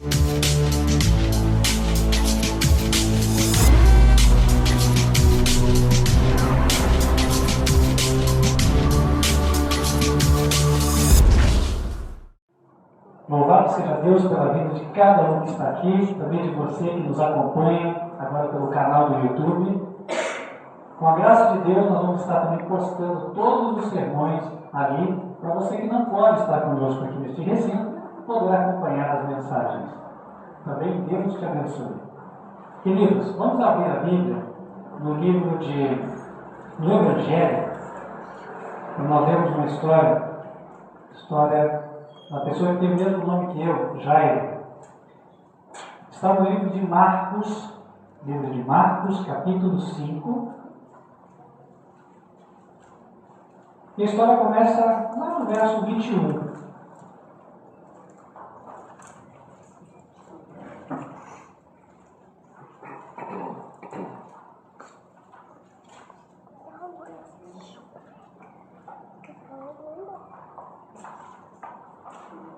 Louvado seja Deus pela vida de cada um que está aqui, também de você que nos acompanha agora pelo canal do YouTube. Com a graça de Deus, nós vamos estar também postando todos os sermões ali, para você que não pode estar conosco aqui neste recinto, poder acompanhar as mensagens. Também Deus te abençoe. Queridos, vamos abrir a Bíblia no livro do Evangelho, e nós vemos uma história da pessoa que tem o mesmo nome que eu, Jairo. Está no livro de Marcos, capítulo 5. E a história começa lá no verso 21.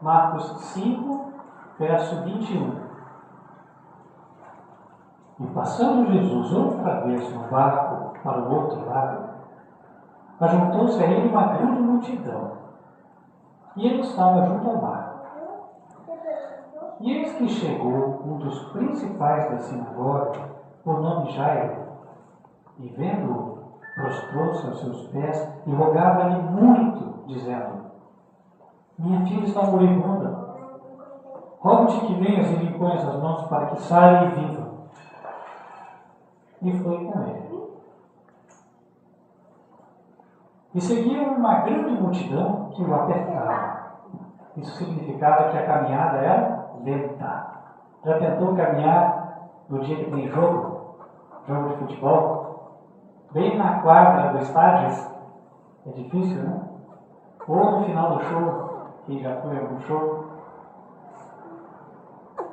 Marcos 5, verso 21. E passando Jesus outra vez no barco para o outro lado, ajuntou-se a ele uma grande multidão, e ele estava junto ao mar. E eis que chegou um dos principais da sinagoga, por nome Jairo, e vendo-o, prostrou-se aos seus pés e rogava-lhe muito, dizendo: minha filha está moribunda. Rogo-te que venhas e lhe imponhas as mãos para que saia e viva. E foi com ele. E seguia uma grande multidão que o apertava. Isso significava que a caminhada era lenta. Já tentou caminhar no dia que tem jogo de futebol? Bem na quadra do estádio? É difícil, né? Ou no final do show, quem já foi a algum show?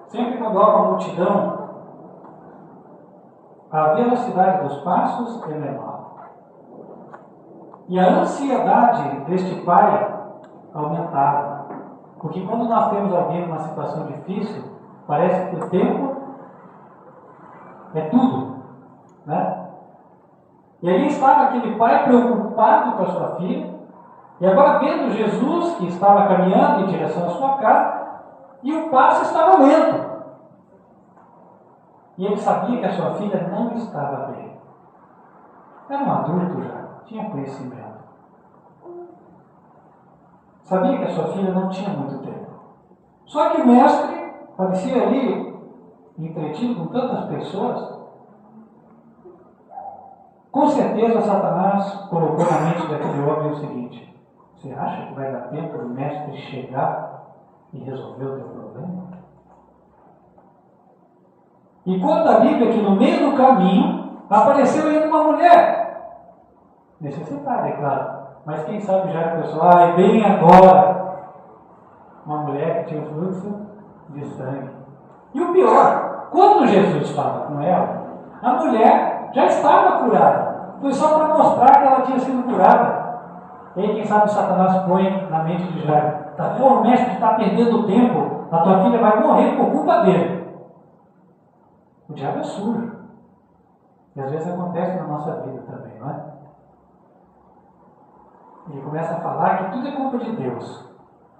Sempre quando há uma multidão, a velocidade dos passos é menor. E a ansiedade deste pai aumentava. Porque quando nós temos alguém numa situação difícil, parece que o tempo é tudo, né? E ali estava aquele pai preocupado com a sua filha, e agora vendo Jesus que estava caminhando em direção à sua casa, e o passo estava lento. E ele sabia que a sua filha não estava bem. Era um adulto já, tinha conhecimento. Sabia que a sua filha não tinha muito tempo. Só que o mestre parecia ali entretido com tantas pessoas. Com certeza Satanás colocou na mente daquele homem o seguinte: você acha que vai dar tempo do mestre chegar e resolver o teu problema? E conta a Bíblia que no meio do caminho apareceu ainda uma mulher. Necessitada, é claro. Mas quem sabe já era pessoal, e bem agora, uma mulher que tinha fluxo de sangue. E o pior, quando Jesus fala com ela, a mulher já estava curada. Foi só para mostrar que ela tinha sido curada. E aí, quem sabe Satanás põe na mente de Jairo: tá vendo, o mestre está perdendo tempo, a tua filha vai morrer por culpa dele. O diabo é sujo. E às vezes acontece na nossa vida também, não é? Ele começa a falar que tudo é culpa de Deus.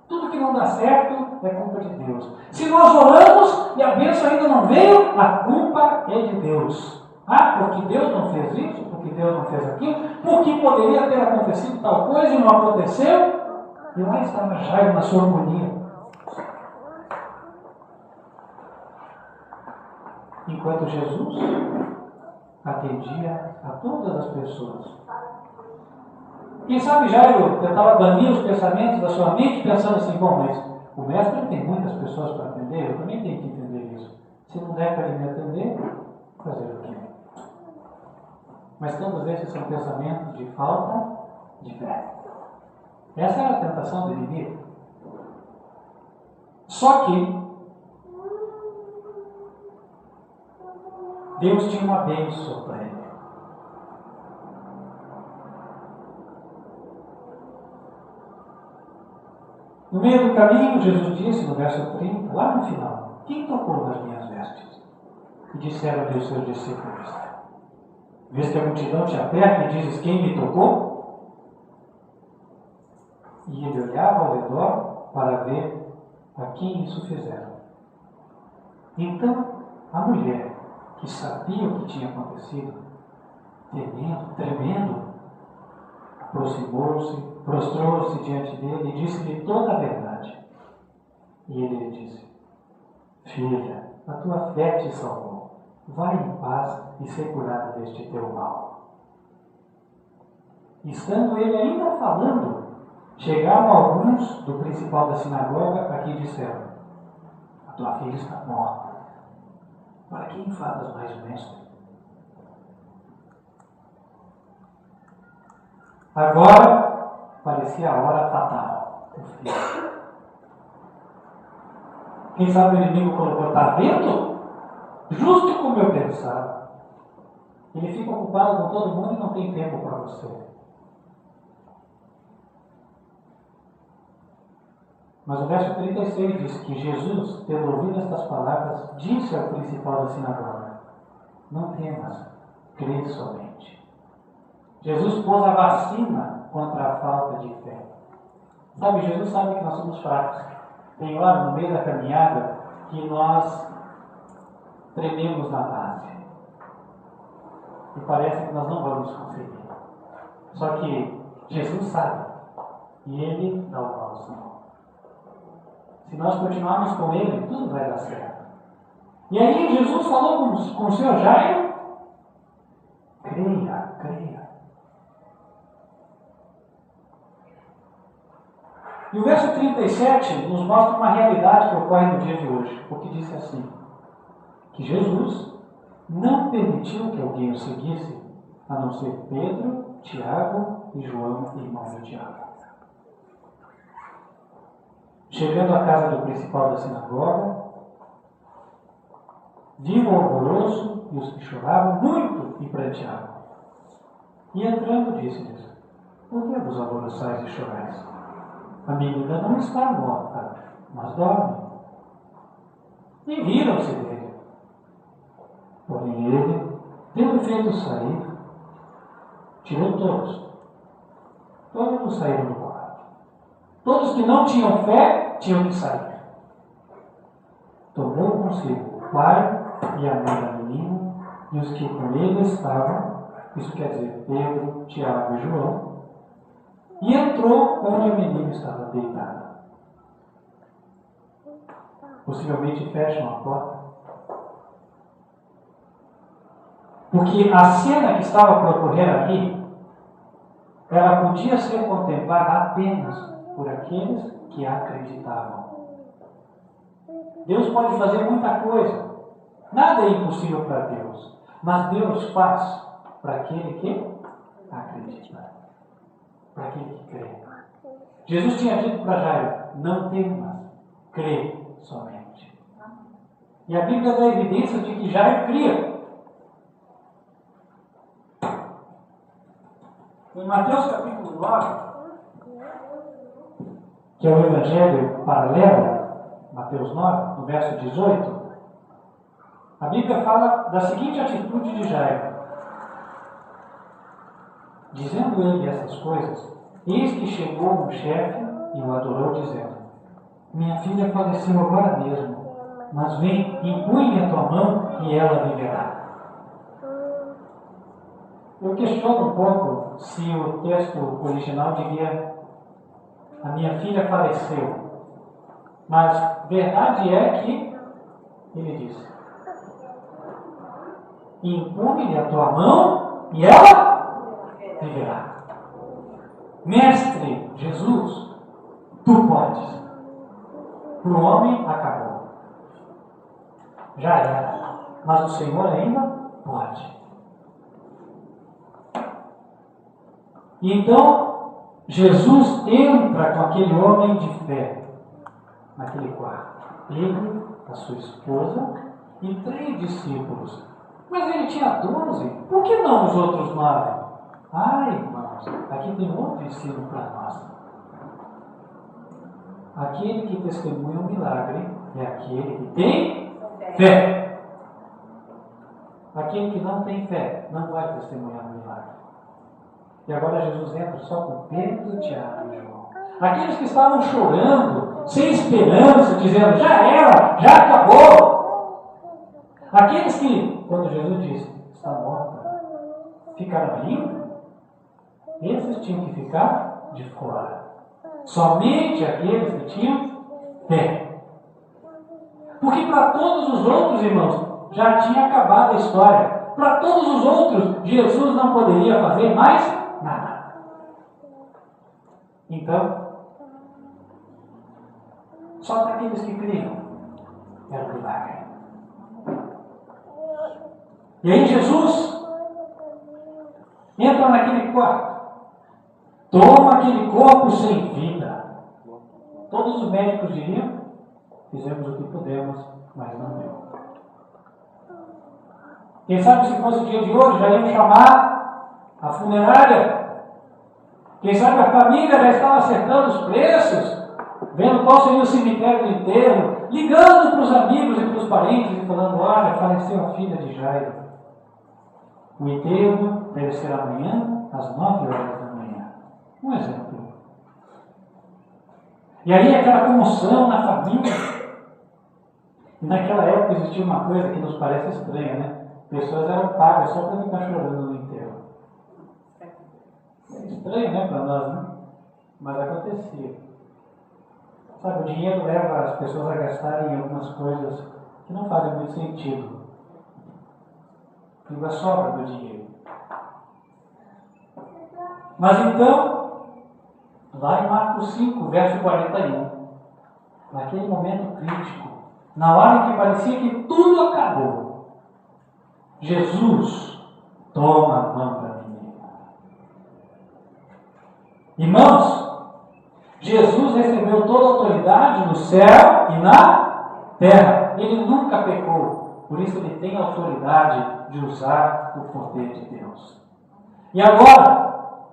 Tudo que não dá certo é culpa de Deus. Se nós oramos e a bênção ainda não veio, a culpa é de Deus. Ah, porque Deus não fez isso, porque Deus não fez aquilo, porque poderia ter acontecido tal coisa e não aconteceu. E lá estava Jairo na sua agonia. Enquanto Jesus atendia a todas as pessoas. Quem sabe Jairo tentava banir os pensamentos da sua mente, pensando assim: bom, mas o mestre tem muitas pessoas para atender, eu também tenho que entender isso. Se não der para ele me atender, fazer o quê? Mas todos esses são pensamentos de falta de fé. Essa era a tentação do inimigo. Só que Deus tinha uma bênção para ele. No meio do caminho, Jesus disse no verso 30, lá no final, quem tocou nas minhas vestes? E disseram-lhe os seus discípulos: vês que a multidão te aperta e dizes: quem me tocou? E ele olhava ao redor para ver a quem isso fizeram. Então a mulher, que sabia o que tinha acontecido, tremendo, aproximou-se, prostrou-se diante dele e disse-lhe toda a verdade. E ele lhe disse: filha, a tua fé te salvou. Vai em paz e ser curada deste teu mal. Estando ele ainda falando, chegaram alguns do principal da sinagoga a que disseram: a tua filha está morta. Para que enfadas mais o mestre? Agora parecia a hora fatal. O filho. Quem sabe o inimigo colocou: está vendo? Justo como eu pensava. Ele fica ocupado com todo mundo e não tem tempo para você. Mas o verso 36 diz que Jesus, tendo ouvido estas palavras, disse ao principal da sinagoga: não temas, crê somente. Jesus pôs a vacina contra a falta de fé. Sabe, Jesus sabe que nós somos fracos. Tem hora no meio da caminhada que nós trememos na base. E parece que nós não vamos conseguir. Só que Jesus sabe. E Ele dá o bálsamo. Se nós continuarmos com Ele, tudo vai dar certo. E aí Jesus falou com o Senhor Jairo: creia, creia. E o verso 37 nos mostra uma realidade que ocorre no dia de hoje. Porque diz assim: que Jesus não permitiu que alguém o seguisse, a não ser Pedro, Tiago e João, irmãos de Tiago. Chegando à casa do principal da sinagoga, viu o alvoroço e os que choravam muito e pranteavam. E entrando, disse-lhes: por que vos alvoroçais e chorais? A menina não está morta, mas dorme. E riram-se dele. Porém ele, tendo feito sair, tirou todos. Todos saíram do quarto. Todos que não tinham fé tinham que sair. Tomou consigo o pai e a mãe da menina e os que com ele estavam, isso quer dizer Pedro, Tiago e João, e entrou onde a menina estava deitada. Possivelmente fecham a porta. Porque a cena que estava para ocorrer ali, ela podia ser contemplada apenas por aqueles que acreditavam. Deus pode fazer muita coisa. Nada é impossível para Deus. Mas Deus faz para aquele que acredita. Para aquele que crê. Jesus tinha dito para Jairo: não temas, crê somente. E a Bíblia dá evidência de que Jairo cria. Em Mateus capítulo 9, que é o Evangelho paralelo, Mateus 9, no verso 18, a Bíblia fala da seguinte atitude de Jairo. Dizendo ele essas coisas, eis que chegou um chefe e o adorou, dizendo: minha filha faleceu agora mesmo, mas vem, impõe a tua mão e ela viverá. Eu questiono um pouco se o texto original diria: a minha filha faleceu. Mas verdade é que ele disse: impõe-lhe a tua mão e ela viverá. Mestre Jesus, tu podes. Para o homem acabou. Já era. Mas o Senhor ainda pode. E então, Jesus entra com aquele homem de fé naquele quarto. Ele, a sua esposa e 3 discípulos. Mas ele tinha 12. Por que não os outros 9? Ai, irmãos, aqui tem outro ensino para nós. aquele que testemunha um milagre é aquele que tem fé. Aquele que não tem fé não vai testemunhar um milagre. E agora Jesus entra só com Pedro, Tiago e João. Aqueles que estavam chorando, sem esperança, dizendo, já era, já acabou. Aqueles que, quando Jesus disse, está morta, ficaram rindo, esses tinham que ficar de fora. Somente aqueles que tinham fé. Porque para todos os outros, irmãos, já tinha acabado a história. Para todos os outros, Jesus não poderia fazer mais nada. Então, só para aqueles que criam era um milagre. E aí Jesus entra naquele quarto, toma aquele corpo sem vida. Todos os médicos diriam, fizemos o que pudemos, mas não deu. Quem sabe se fosse o dia de hoje, já iam chamar a funerária. Quem sabe a família já estava acertando os preços, vendo qual seria o cemitério do enterro, ligando para os amigos e para os parentes e falando, olha, faleceu a filha de Jairo. O enterro deve ser amanhã, às 9h da manhã. Um exemplo. E aí aquela comoção na família. E naquela época existia uma coisa que nos parece estranha, né? Pessoas eram pagas só para ficar chorando no enterro. É estranho, né, para nós, né? Mas acontecia. Sabe, o dinheiro leva as pessoas a gastarem algumas coisas que não fazem muito sentido. Fica sobra do dinheiro. Mas então, lá em Marcos 5, verso 41, naquele momento crítico, na hora em que parecia que tudo acabou, Jesus toma a mão da menina. Irmãos, Jesus recebeu toda a autoridade no céu e na terra. Ele nunca pecou, por isso ele tem autoridade de usar o poder de Deus. E agora,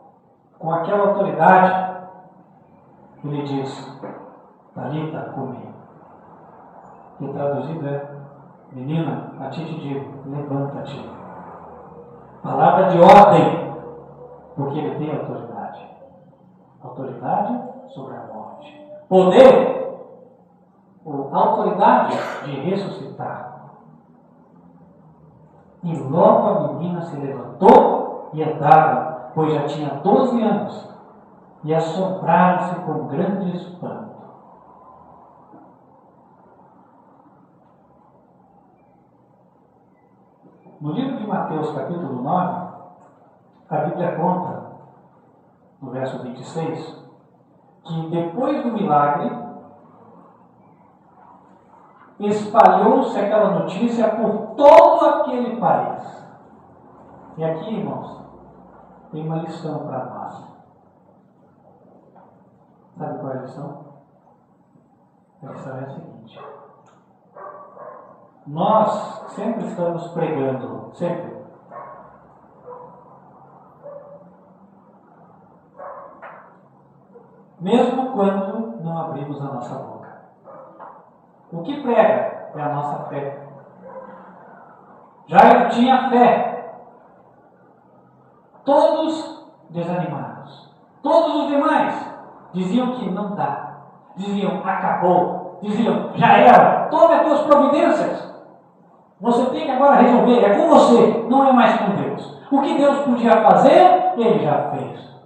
com aquela autoridade, ele diz, Talita cumi, que traduzido é, menina, a ti te digo, levanta-te. Palavra de ordem, porque ele tem autoridade. Autoridade sobre a morte. Poder, ou autoridade de ressuscitar. E logo a menina se levantou e andava, pois já tinha 12 anos, e assombraram-se com grande espanto. No livro de Mateus, capítulo 9, a Bíblia conta, no verso 26, que depois do milagre, espalhou-se aquela notícia por todo aquele país. E aqui, irmãos, tem uma lição para nós. Sabe qual é a lição? A lição é a seguinte. Nós sempre estamos pregando, sempre. Mesmo quando não abrimos a nossa boca. O que prega é a nossa fé. Jairo tinha fé. Todos desanimados. Todos os demais diziam que não dá. Diziam, acabou. Diziam, já era. Tome as tuas providências. Você tem que agora resolver, é com você, não é mais com Deus. O que Deus podia fazer, Ele já fez.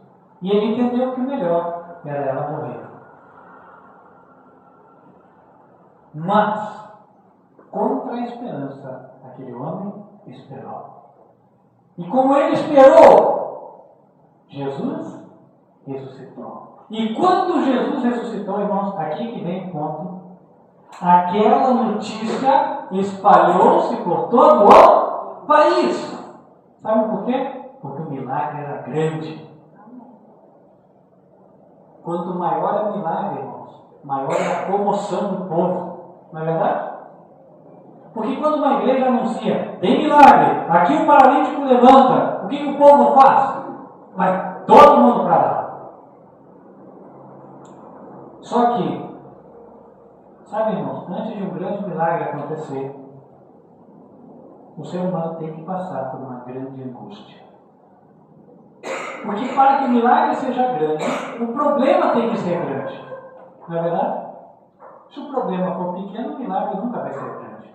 E ele entendeu que o melhor era ela morrer. Mas, contra a esperança, aquele homem esperou. E como ele esperou, Jesus ressuscitou. E quando Jesus ressuscitou, irmãos, aqui que vem o ponto, aquela notícia espalhou-se por todo o país. Sabe por quê? Porque o milagre era grande. Quanto maior é o milagre, irmãos, maior é a comoção do povo. Não é verdade? Porque quando uma igreja anuncia, tem milagre, aqui o paralítico levanta, o que o povo faz? Vai todo mundo para lá. Só que Sabe, irmãos, antes de um grande milagre acontecer, o ser humano tem que passar por uma grande angústia. Porque para que o milagre seja grande, o problema tem que ser grande. Não é verdade? Se o problema for pequeno, o milagre nunca vai ser grande.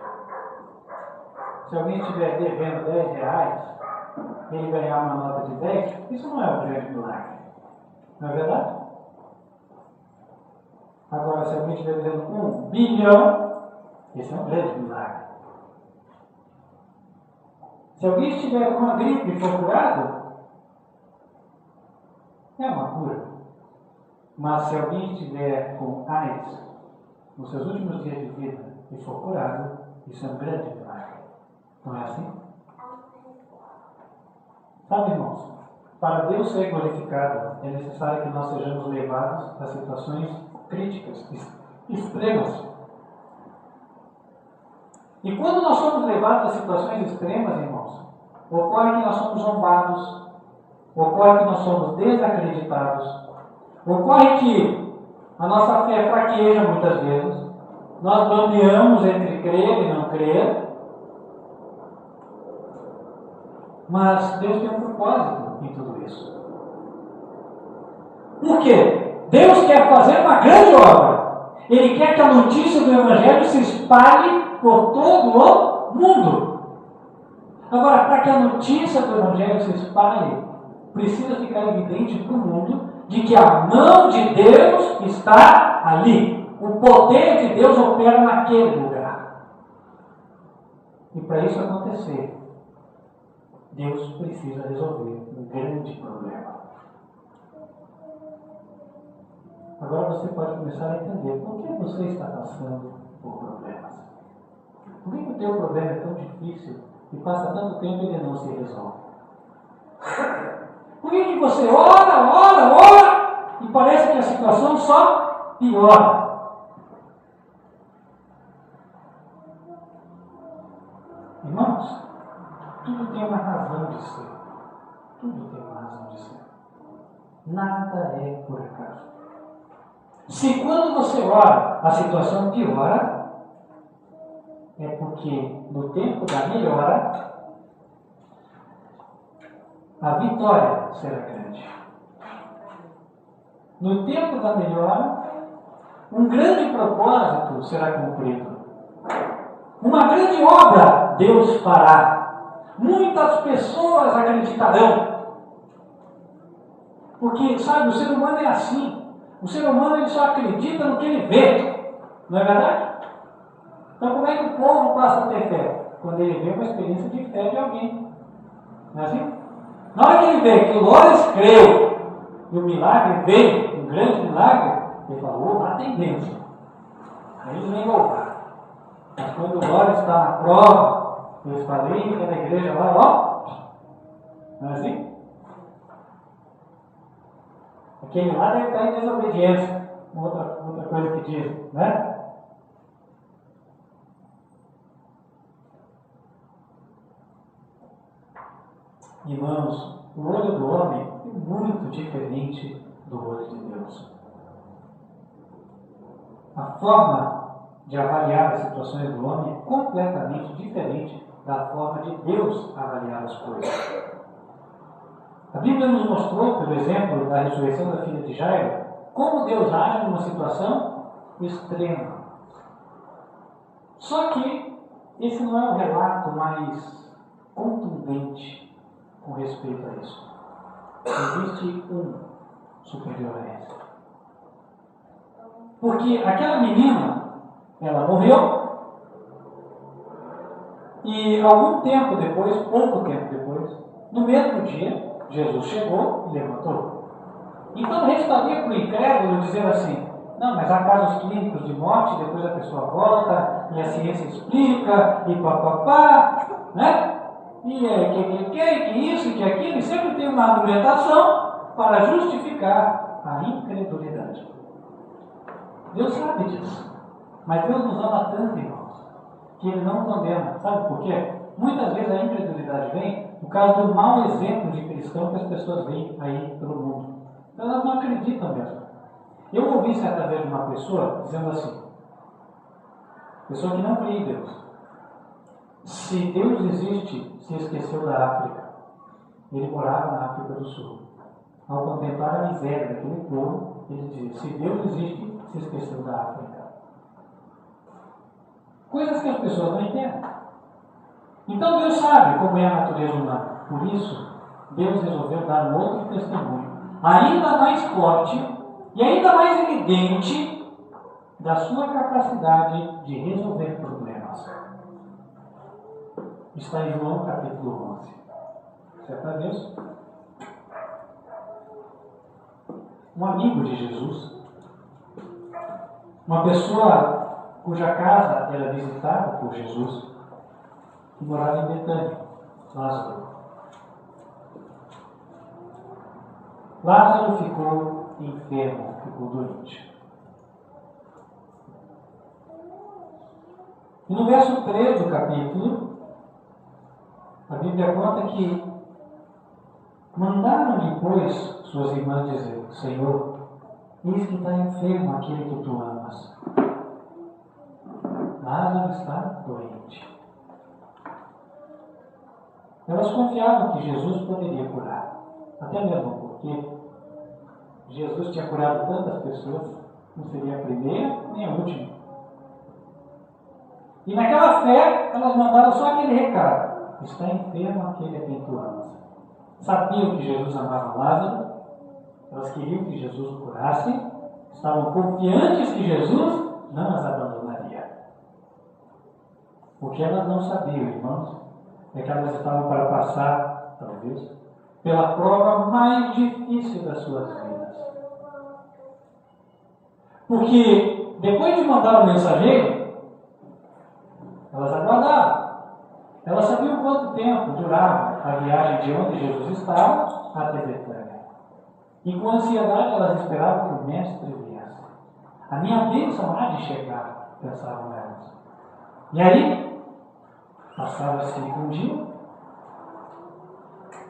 Se alguém estiver devendo R$10, ele ganhar uma nota de 10, isso não é um grande milagre. Não é verdade? Agora, se alguém estiver devendo 1 bilhão, esse é um grande milagre. Se alguém estiver com uma gripe e for curado, é uma cura. Mas se alguém estiver com AIDS nos seus últimos dias de vida e for curado, isso é um grande milagre. Não é assim? Sabe, irmãos, para Deus ser glorificado, é necessário que nós sejamos levados a situações críticas, extremas. E quando nós somos levados a situações extremas, irmãos, ocorre que nós somos zombados, ocorre que nós somos desacreditados, ocorre que a nossa fé fraqueja muitas vezes, nós bambeamos entre crer e não crer, mas Deus tem um propósito em tudo isso. Por quê? Deus quer fazer uma grande obra. Ele quer que a notícia do Evangelho se espalhe por todo o mundo. Agora, para que a notícia do Evangelho se espalhe, precisa ficar evidente para o mundo de que a mão de Deus está ali. O poder de Deus opera naquele lugar. E para isso acontecer, Deus precisa resolver um grande problema. Agora você pode começar a entender por que você está passando por problemas. Por que o teu problema é tão difícil e passa tanto tempo e ele não se resolve? Por que você ora e parece que a situação só piora? Irmãos, tudo tem uma razão de ser. Tudo tem uma razão de ser. Nada é por acaso. Se quando você ora, a situação piora, é porque no tempo da melhora, a vitória será grande. No tempo da melhora, um grande propósito será cumprido. Uma grande obra Deus fará. Muitas pessoas acreditarão. Porque, sabe, o ser humano é assim. O ser humano ele só acredita no que ele vê. Não é verdade? Então como é que o povo passa a ter fé? Quando ele vê uma experiência de fé de alguém. Não é assim? Na hora que ele vê que o Lores creu e o milagre veio, um grande milagre, ele falou, lá tem bênção. Aí ele vem louvar. Mas quando o Lores está na prova, eu falei que na igreja lá, ó. Não é assim? Aquele lá deve estar em desobediência. Outra coisa que diz, né? Irmãos, o olho do homem é muito diferente do olho de Deus. A forma de avaliar as situações do homem é completamente diferente da forma de Deus avaliar as coisas. A Bíblia nos mostrou, pelo exemplo da ressurreição da filha de Jairo, como Deus age numa situação extrema. Só que esse não é o relato mais contundente com respeito a isso. Existe um superior a esse. Porque aquela menina, ela morreu e algum tempo depois, pouco tempo depois, no mesmo dia, Jesus chegou e levantou. Então restaria para o incrédulo dizer assim, não, mas há casos clínicos de morte, depois a pessoa volta, e a ciência explica, e papapá, né? E que isso, que aquilo, e sempre tem uma argumentação para justificar a incredulidade. Deus sabe disso. Mas Deus nos ama tanto, irmãos, que Ele não condena. Sabe por quê? Muitas vezes a incredulidade vem por causa do mau exemplo de cristão que as pessoas veem aí pelo mundo. Então elas não acreditam mesmo. Eu ouvi certa vez de uma pessoa dizendo assim, Pessoa que não crê em Deus. Se Deus existe, se esqueceu da África. Ele morava na África do Sul. Ao contemplar a miséria daquele povo, ele dizia: se Deus existe, se esqueceu da África. Coisas que as pessoas não entendem. Então Deus sabe como é a natureza humana. Por isso, Deus resolveu dar um outro testemunho, ainda mais forte e ainda mais evidente, da sua capacidade de resolver problemas. Está em João capítulo 11. Certa vez, um amigo de Jesus, uma pessoa cuja casa era visitada por Jesus, que morava em Betânia, Lázaro. Lázaro ficou enfermo, ficou doente. E no verso 3 do capítulo, a Bíblia conta que mandaram-lhe, pois, suas irmãs dizer: Senhor, eis que está enfermo aquele que tu amas. Lázaro está doente. Elas confiavam que Jesus poderia curar. Até mesmo porque Jesus tinha curado tantas pessoas, não seria a primeira nem a última. E naquela fé, elas mandaram só aquele recado: está enfermo aquele a quem tu amas. Sabiam que Jesus amava Lázaro, elas queriam que Jesus o curasse, estavam confiantes que Jesus não as abandonaria. O que elas não sabiam, irmãos, é que elas estavam para passar, talvez, pela prova mais difícil das suas vidas. Porque depois de mandar o mensageiro, elas aguardavam. Elas sabiam quanto tempo durava a viagem de onde Jesus estava até Betânia. E com ansiedade elas esperavam que o Mestre viesse. A minha bênção há de chegar, pensavam elas. E aí, passava-se um dia,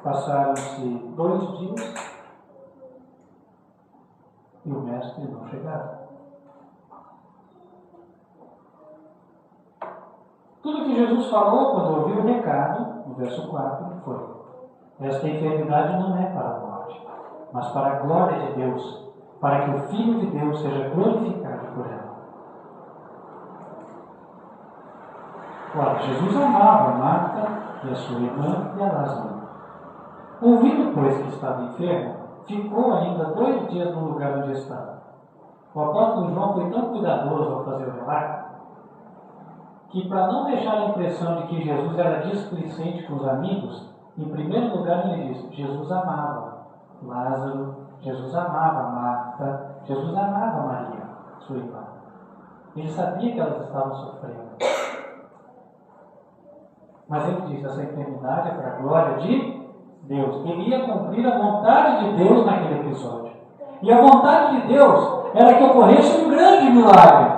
passaram-se 2 dias, e o Mestre não chegava. Tudo que Jesus falou quando ouviu o recado, no verso 4, foi: esta enfermidade não é para a morte, mas para a glória de Deus, para que o Filho de Deus seja glorificado por ela. Ora, Jesus amava Marta e a sua irmã e a Lázaro. Ouvindo, pois, que estava enfermo, ficou ainda 2 dias no lugar onde estava. O apóstolo João foi tão cuidadoso ao fazer o relato, que, para não deixar a impressão de que Jesus era displicente com os amigos, em primeiro lugar ele disse: Jesus amava Lázaro, Jesus amava Marta, Jesus amava Maria, sua irmã. Ele sabia que elas estavam sofrendo. Mas ele disse: essa enfermidade é para a glória de Deus. Ele ia cumprir a vontade de Deus naquele episódio. E a vontade de Deus era que ocorresse um grande milagre.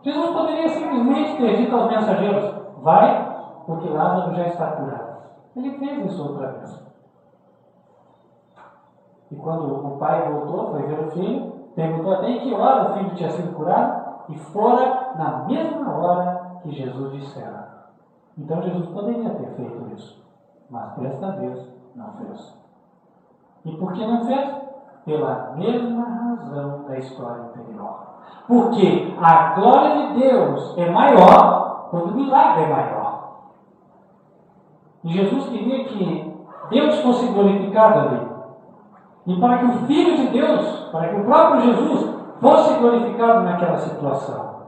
Jesus poderia simplesmente ter dito aos mensageiros: vai, porque Lázaro já está curado. Ele fez isso outra vez. E quando o pai voltou, foi ver o filho, perguntou até em que hora o filho tinha sido curado, e fora na mesma hora que Jesus dissera. Então Jesus poderia ter feito isso, mas desta vez não fez. E por que não fez? Pela mesma razão da história anterior. Porque a glória de Deus é maior quando o milagre é maior. E Jesus queria que Deus fosse glorificado ali. E para que o Filho de Deus, para que o próprio Jesus fosse glorificado naquela situação.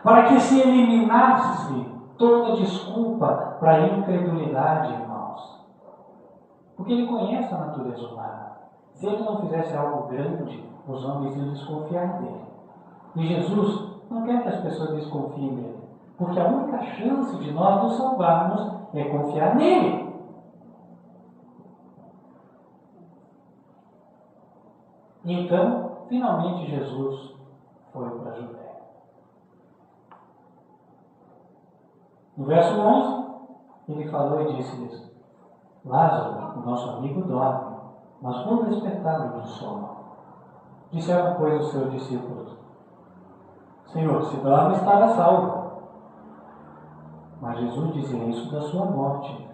Para que se eliminasse toda desculpa para a incredulidade, irmãos. Porque ele conhece a natureza humana. Se ele não fizesse algo grande, os homens iam desconfiar dele. E Jesus não quer que as pessoas desconfiem dele. Porque a única chance de nós nos salvarmos é confiar nele. E então, finalmente Jesus foi para a Judéia. No verso 11, ele falou e disse-lhes: Lázaro, o nosso amigo, dorme, mas vou despertá-lo do sono. Disseram, pois, os seus discípulos: Senhor, se dorme, estará salvo. Mas Jesus dizia isso da sua morte.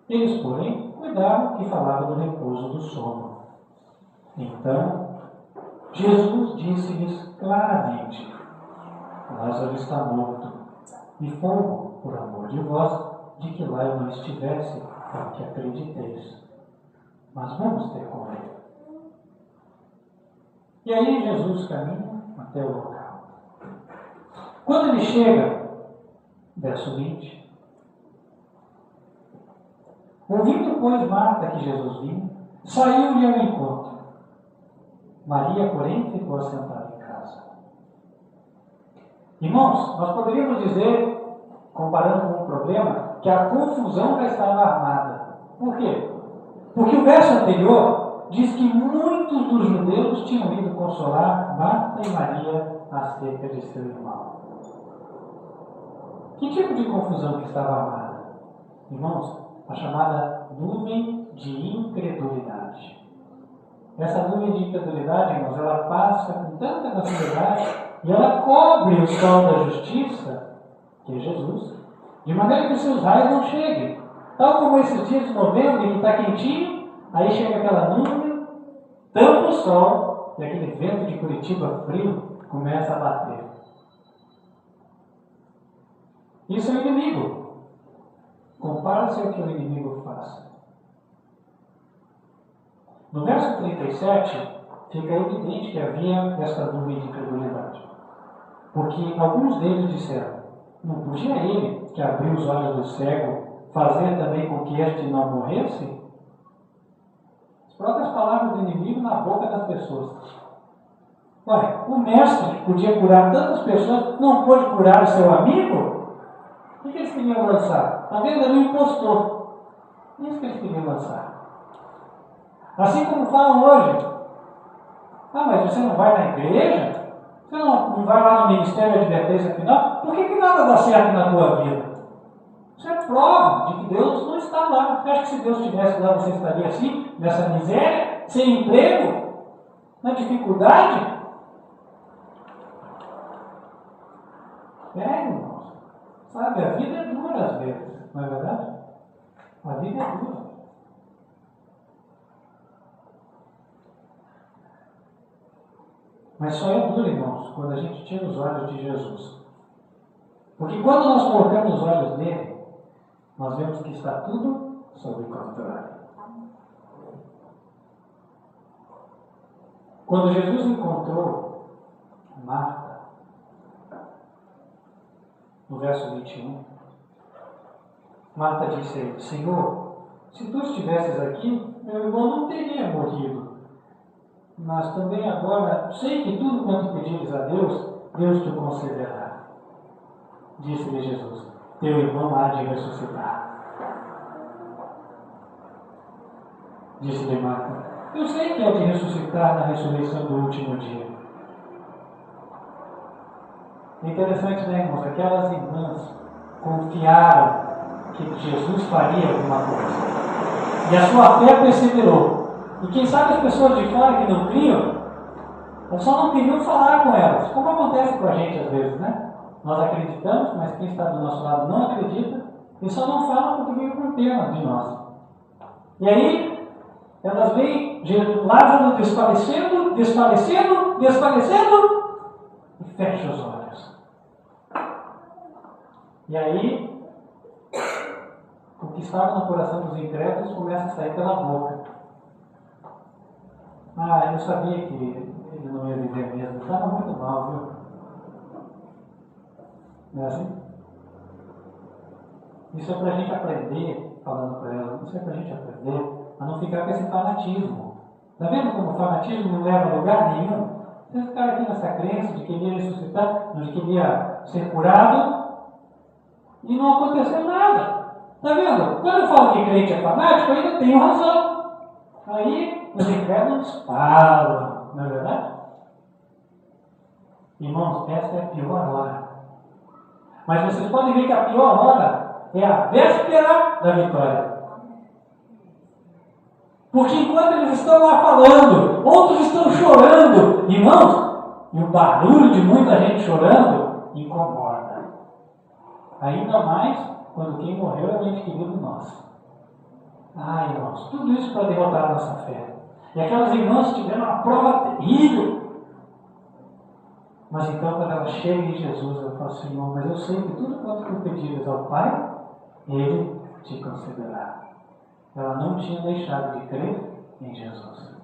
Eles, porém, cuidavam que falava do repouso do sono. Então, Jesus disse-lhes claramente: Lázaro está morto, e fogo, por amor de vós, de que lá eu não estivesse, para que acrediteis. Mas vamos ter com ele. E aí Jesus caminha até o local. Quando ele chega, verso 20, ouvindo, pois, Marta que Jesus vinha, saiu-lhe ao encontro. Maria, porém, ficou assentada em casa. Irmãos, nós poderíamos dizer, comparando com o problema, que a confusão já estava armada. Por quê? Porque o verso anterior diz que muitos dos judeus tinham ido consolar Marta e Maria acerca de seu irmão. Que tipo de confusão que estava armada? Irmãos, a chamada nuvem de incredulidade. Essa nuvem de incredulidade, irmãos, ela passa com tanta facilidade e ela cobre o sol da justiça, que é Jesus, de maneira que os seus raios não cheguem. Tal como esses dias de novembro, que está quentinho, aí chega aquela nuvem, tampa o sol e aquele vento de Curitiba frio começa a bater. Isso é o inimigo. Compara-se ao que o inimigo faz. No verso 37, fica evidente que havia esta nuvem de incredulidade. Porque alguns deles disseram: não podia ele, que abriu os olhos do cego, fazer também com que este não morresse? As próprias palavras do inimigo na boca das pessoas. Ué, o mestre que podia curar tantas pessoas, não pôde curar o seu amigo? O que eles queriam lançar? Está vendo ali o impostor. Isso que eles queriam lançar. Assim como falam hoje: mas você não vai na igreja? Você não vai lá no Ministério de Advertência Final? Por que nada dá certo na tua vida? Isso é prova de que Deus não está lá. Você acha que se Deus estivesse lá, você estaria assim, nessa miséria, sem emprego, na dificuldade? Irmãos, sabe, a vida é dura às vezes, não é verdade? A vida é dura. Mas só é duro, irmãos, quando a gente tira os olhos de Jesus. Porque quando nós colocamos os olhos nele, nós vemos que está tudo sob controle. Quando Jesus encontrou Marta, no verso 21, Marta disse a ele: Senhor, se tu estivesses aqui, meu irmão não teria morrido. Mas também agora sei que tudo quanto pedires a Deus, Deus te concederá. Disse-lhe Jesus: teu irmão há de ressuscitar. Disse-lhe Marta: eu sei que há de ressuscitar na ressurreição do último dia. É interessante, né, irmãos? Aquelas irmãs confiaram que Jesus faria alguma coisa. E a sua fé perseverou. E quem sabe as pessoas de fora que não criam, elas só não queriam falar com elas. Como acontece com a gente às vezes, né? Nós acreditamos, mas quem está do nosso lado não acredita. E só não falam porque vem com pena de nós. E aí, elas veem Lázaro desfalecendo, e fecha os olhos. E aí, o que estava no coração dos incrédulos começa a sair pela boca. Eu sabia que ele não ia viver mesmo. Estava muito mal, viu? Não é assim? Isso é para a gente aprender, falando para ela, isso é para a gente aprender a não ficar com esse fanatismo. Está vendo como o fanatismo não leva a lugar nenhum? Vocês ficaram aqui nessa crença de que ele ia ressuscitar, de que ele ia ser curado, e não aconteceu nada. Está vendo? Quando eu falo que crente é fanático, eu ainda tenho razão. Aí os incrédulos falam, não é verdade? Irmãos, essa é a pior hora. Mas vocês podem ver que a pior hora é a véspera da vitória. Porque enquanto eles estão lá falando, outros estão chorando. Irmãos, e o barulho de muita gente chorando incomoda. Ainda mais quando quem morreu é um ente querido nosso. Ah, irmãos, tudo isso para derrotar a nossa fé. E aquelas irmãs tiveram uma prova terrível. Mas então, quando ela chega em Jesus, ela fala: Senhor, mas eu sei que tudo quanto tu pedires ao Pai, Ele te concederá. Ela não tinha deixado de crer em Jesus.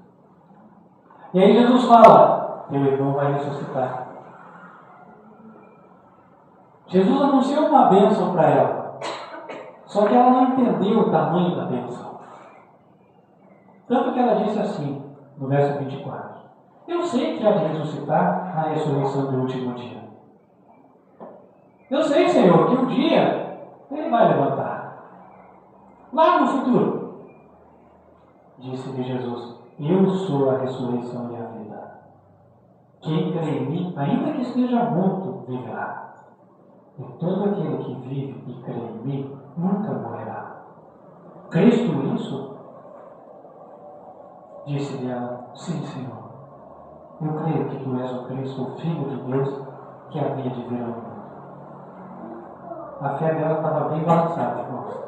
E aí Jesus fala: teu irmão vai ressuscitar. Jesus anunciou uma bênção para ela. Só que ela não entendeu o tamanho da bênção. Tanto que ela disse assim, no verso 24: eu sei que há de ressuscitar na ressurreição do último dia. Eu sei, Senhor, que um dia Ele vai levantar. Lá no futuro. Disse-lhe Jesus: eu sou a ressurreição e a vida. Quem crê em mim, ainda que esteja morto, viverá. E todo aquele que vive e crê em mim, nunca morrerá. Crês tu nisso? Disse-lhe ela: sim, Senhor. Eu creio que tu és o Cristo, o Filho de Deus, que havia de vir ao mundo. A fé dela estava bem balançada, irmãos.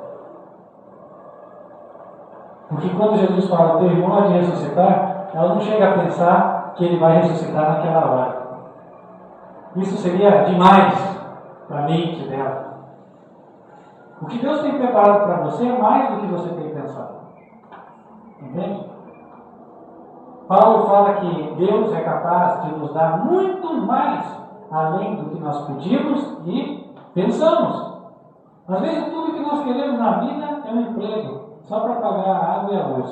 Porque quando Jesus fala: teu irmão há de ressuscitar, ela não chega a pensar que ele vai ressuscitar naquela hora. Isso seria demais para a mente dela. O que Deus tem preparado para você é mais do que você tem pensado. Entende? Paulo fala que Deus é capaz de nos dar muito mais além do que nós pedimos e pensamos. Às vezes tudo que nós queremos na vida é um emprego, só para pagar a água e a luz.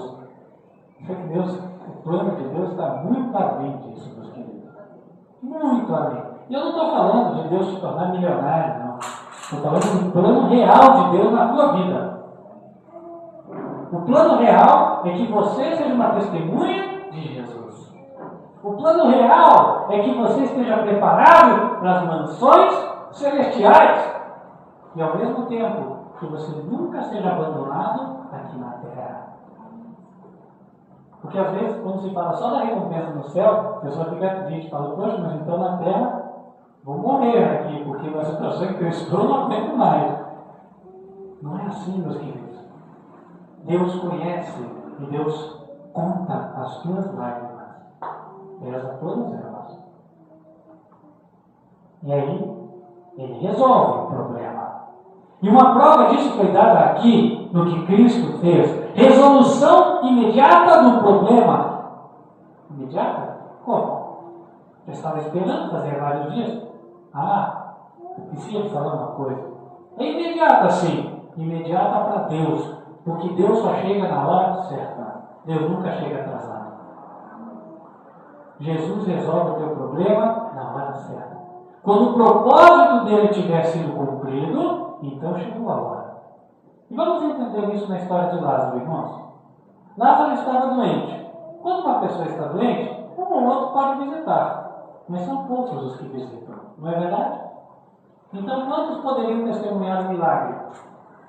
Só que Deus, o plano de Deus está muito além disso, meus queridos. Muito além. E eu não estou falando de Deus te tornar milionário, não. Estou falando do plano real de Deus na tua vida. O plano real é que você seja uma testemunha de Jesus. O plano real é que você esteja preparado para as mansões celestiais. E ao mesmo tempo que você nunca seja abandonado aqui na terra. Porque às vezes, quando se fala só da recompensa no céu, a pessoa fica triste, fala: poxa, mas então na terra vou morrer aqui, porque na situação que eu estou eu não aguento mais. Não é assim, meus queridos. Deus conhece e Deus conta as tuas lágrimas. Pesa todas elas. E aí, Ele resolve o problema. E uma prova disso foi dada aqui, no que Cristo fez. Resolução imediata do problema. Imediata? Como? Eu estava esperando fazer vários dias. Preciso falar uma coisa. É imediata, sim. Imediata para Deus. Porque Deus só chega na hora certa. Deus nunca chega atrasado. Jesus resolve o teu problema na hora certa. Quando o propósito dele tiver sido cumprido, então chegou a hora. E vamos entender isso na história de Lázaro, irmãos. Lázaro estava doente. Quando uma pessoa está doente, um ou outro pode visitar. Mas são poucos os que visitam. Não é verdade? Então, quantos poderiam testemunhar o milagre?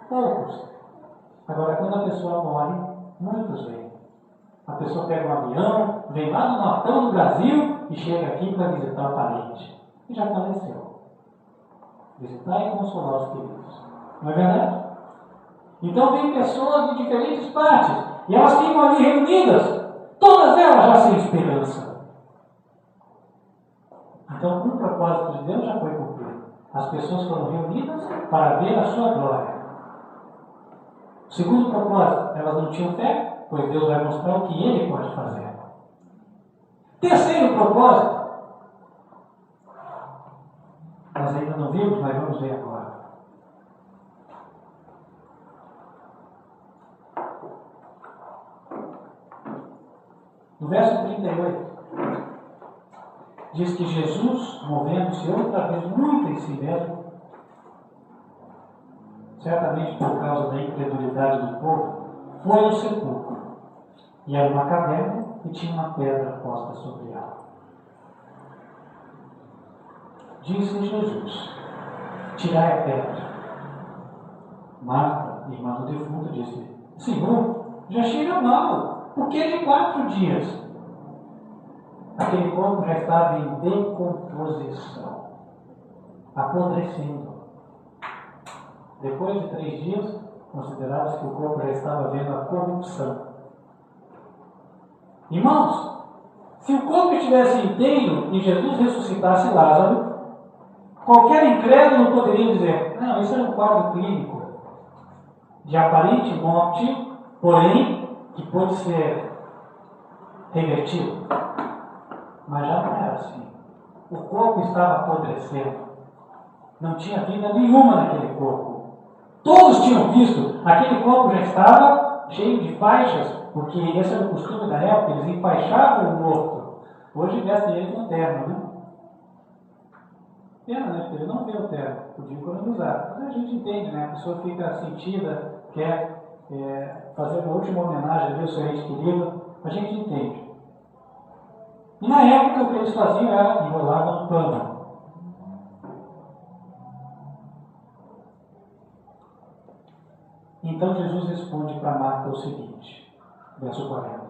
Poucos. Agora, quando a pessoa morre, muitos vêm. A pessoa pega um avião, vem lá do nortão do Brasil e chega aqui para visitar o parente. E já faleceu. Visitar e consolar os queridos. Não é verdade? Então, vem pessoas de diferentes partes. E elas ficam ali reunidas. Todas elas já sem esperança. Então, o propósito de Deus já foi cumprido. As pessoas foram reunidas para ver a sua glória. Segundo propósito, elas não tinham fé, pois Deus vai mostrar o que Ele pode fazer. Terceiro propósito, nós ainda não vimos, mas vamos ver agora. No verso 38, diz que Jesus, movendo-se outra vez muito em si mesmo, certamente por causa da incredulidade do povo, foi ao sepulcro. E era uma caverna e tinha uma pedra posta sobre ela. Disse Jesus: tirai a pedra. Marta, irmã do defunto, disse: Senhor, já cheira mal, porque de 4 dias. aquele corpo já estava em decomposição, apodrecendo. Depois de 3 dias, considerava-se que o corpo já estava vendo a corrupção. Irmãos, se o corpo estivesse inteiro e Jesus ressuscitasse Lázaro, qualquer incrédulo poderia dizer: não, isso é um quadro clínico de aparente morte, porém que pode ser revertido. Mas já não era assim. O corpo estava apodrecendo. Não tinha vida nenhuma naquele corpo. Todos tinham visto, aquele corpo já estava cheio de faixas, porque esse era o costume da época, eles enfaixavam o morto. Hoje vestem ele com terno, né? Pena, né? Porque ele não vê o terno, podia economizar. Mas a gente entende, né? A pessoa fica sentida, quer fazer uma última homenagem ao seu ente querido, a gente entende. E na época o que eles faziam era enrolar um pano. Então Jesus responde para Marta o seguinte, verso 40.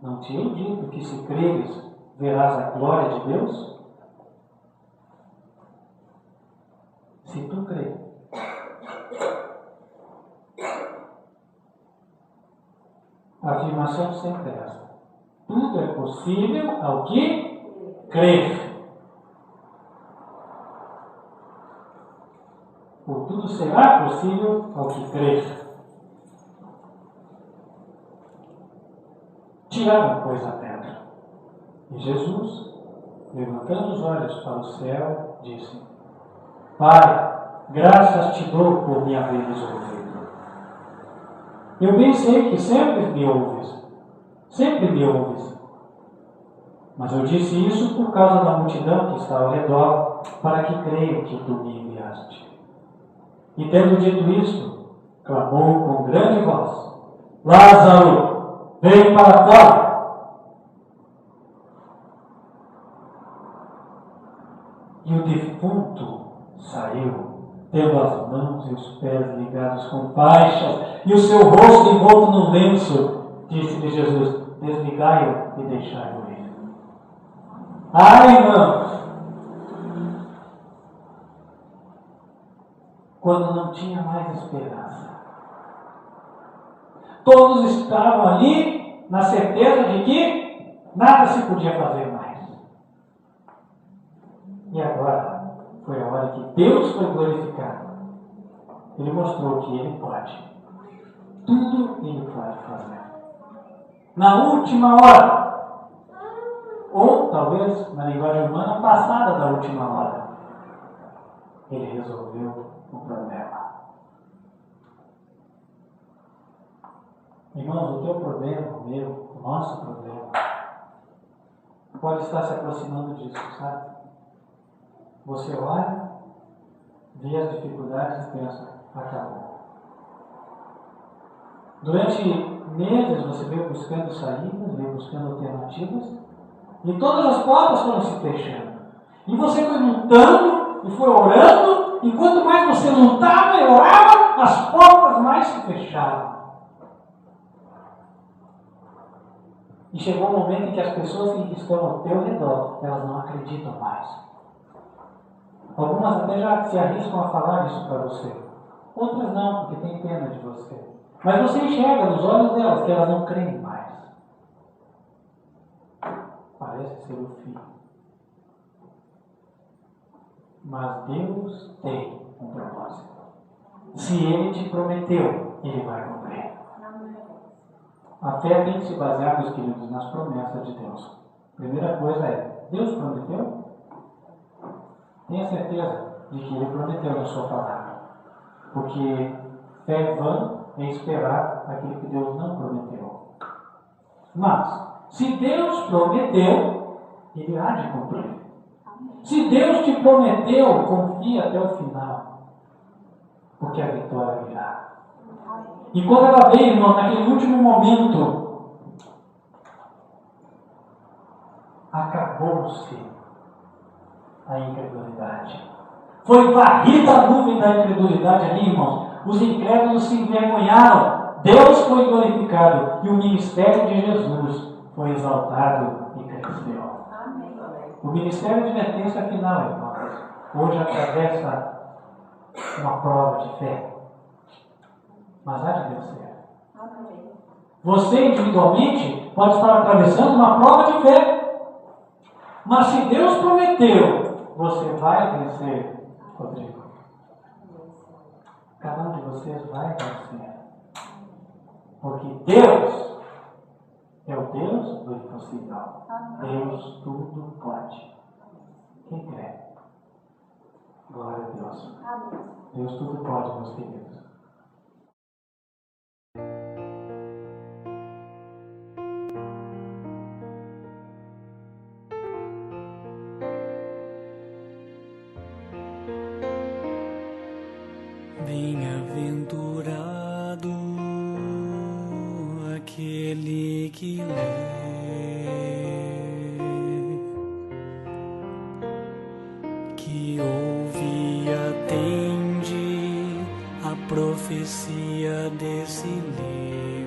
Não te hei dito que se creres, verás a glória de Deus? Se tu crês. A afirmação sempre é essa. Tudo é possível ao que crer. Ou tudo será possível ao que crer. Tiraram, pois, a pedra. E Jesus, levantando os olhos para o céu, disse: Pai, graças te dou por me haveres ouvido. Eu bem sei que sempre me ouves. Mas eu disse isso por causa da multidão que está ao redor, para que creiam que tu me enviaste. E tendo dito isto, clamou com grande voz: Lázaro, vem para fora! E o defunto saiu, tendo as mãos e os pés ligados com faixas, e o seu rosto envolto num lenço. Disse-lhe Jesus: desligai-o e deixai-o ir. Ai, irmãos! Quando não tinha mais esperança. Todos estavam ali na certeza de que nada se podia fazer mais. E agora foi a hora que Deus foi glorificado. Ele mostrou que Ele pode. Tudo Ele pode fazer. Na última hora, ou talvez na linguagem humana, passada da última hora, Ele resolveu o problema. Irmãos, o teu problema, o meu, o nosso problema, pode estar se aproximando disso, sabe? Você olha, vê as dificuldades e pensa: acabou. Durante meses você veio buscando saídas, veio buscando alternativas, e todas as portas foram se fechando. E você foi lutando e foi orando, e quanto mais você lutava e orava, as portas mais se fechavam. E chegou um momento em que as pessoas que estão ao teu redor, elas não acreditam mais. Algumas até já se arriscam a falar isso para você. Outras não, porque tem pena de você. Mas você enxerga nos olhos delas que elas não creem mais. Parece ser o fim. Mas Deus tem um propósito. Se Ele te prometeu, Ele vai cumprir. A fé tem que se basear, meus queridos, nas promessas de Deus. Primeira coisa é: Deus prometeu? Tenha certeza de que Ele prometeu na sua palavra. Porque fé vã é esperar aquilo que Deus não prometeu. Mas, se Deus prometeu, Ele há de cumprir. Se Deus te prometeu, confia até o final. Porque a vitória virá. E quando ela veio, irmão, naquele último momento, acabou-se a incredulidade. Foi varrida a nuvem da incredulidade ali, irmãos. Os incrédulos se envergonharam. Deus foi glorificado. E o ministério de Jesus foi exaltado e cresceu. O ministério de advertência final, irmãos, hoje atravessa uma prova de fé. Mas há de vencer. Você individualmente pode estar atravessando uma prova de fé. Mas se Deus prometeu, você vai vencer, Rodrigo. Cada um de vocês vai vencer. Porque Deus é o Deus do impossível. Deus tudo pode. Quem crê? Glória a Deus. Deus tudo pode, meus queridos. Bem-aventurado aquele que lê, que ouve e atende a profecia desse livro.